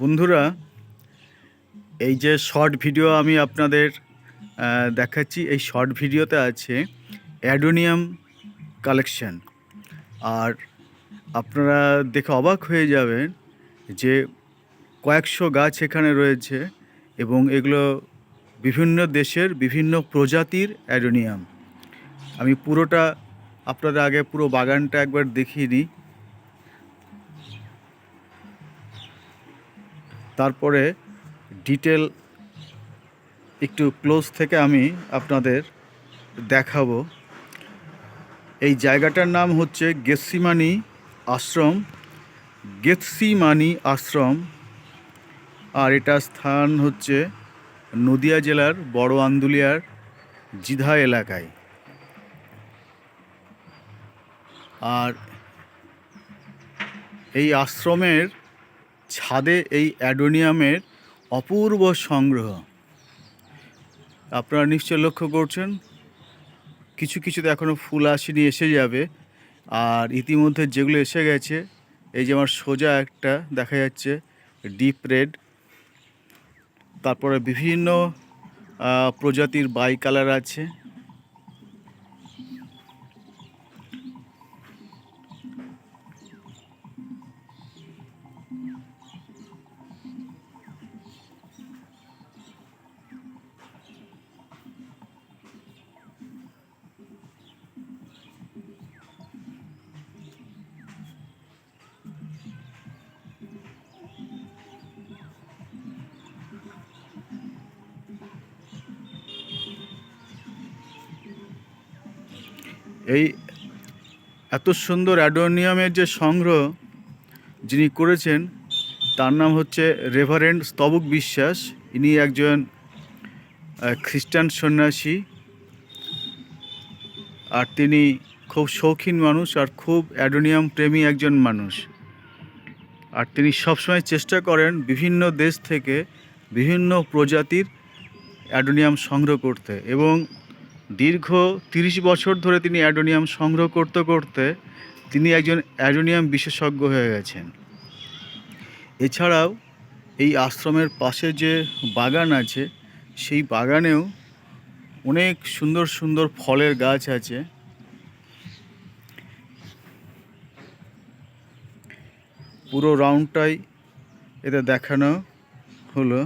বন্ধুরা, এই যে শর্ট ভিডিও আমি আপনাদের দেখাচ্ছি, এই শর্ট ভিডিওতে আছে অ্যাডোনিয়াম কালেকশন। আর আপনারা দেখে অবাক হয়ে যাবেন যে কয়েকশো গাছ এখানে রয়েছে এবং এগুলো বিভিন্ন দেশের বিভিন্ন প্রজাতির অ্যাডোনিয়াম। আমি পুরোটা আপনাদের আগে পুরো বাগানটা একবার দেখিয়ে নিই, তারপরে ডিটেল একটু ক্লোজ থেকে আমি আপনাদের দেখাবো। এই জায়গাটার নাম হচ্ছে গেথসিমানি আশ্রম। আর এটা স্থান হচ্ছে নদিয়া জেলার বড় আন্দুলিয়ার জিধা এলাকায়। আর এই আশ্রমের ছাদে এই অ্যাডোনিয়ামের অপূর্ব সংগ্রহ আপনারা নিশ্চয় লক্ষ্য করছেন। কিছু কিছুতে এখনও ফুল আসেনি, এসে যাবে। আর ইতিমধ্যে যেগুলো এসে গেছে, এই যে আমার সোজা একটা দেখা যাচ্ছে ডিপ রেড, তারপরে বিভিন্ন প্রজাতির বাই কালার আছে। এই এত সুন্দর অ্যাডোনিয়ামের যে সংগ্রহ যিনি করেছেন তার নাম হচ্ছে রেভারেন্ড স্তবক বিশ্বাস। ইনি একজন খ্রিস্টান সন্ন্যাসী, আর তিনি খুব শৌখিন মানুষ আর খুব অ্যাডোনিয়াম প্রেমী একজন মানুষ। আর তিনি সবসময় চেষ্টা করেন বিভিন্ন দেশ থেকে বিভিন্ন প্রজাতির অ্যাডোনিয়াম সংগ্রহ করতে, এবং দীর্ঘ 30 বছর ধরে তিনি অ্যাডোনিয়াম সংগ্রহ করতে করতে তিনি একজন অ্যাডোনিয়াম বিশেষজ্ঞ হয়ে গেছেন। এছাড়াও এই আশ্রমের পাশে যে বাগান আছে, সেই বাগানেও অনেক সুন্দর সুন্দর ফলের গাছ আছে। পুরো রাউন্ডটাই এতে দেখানো হলো।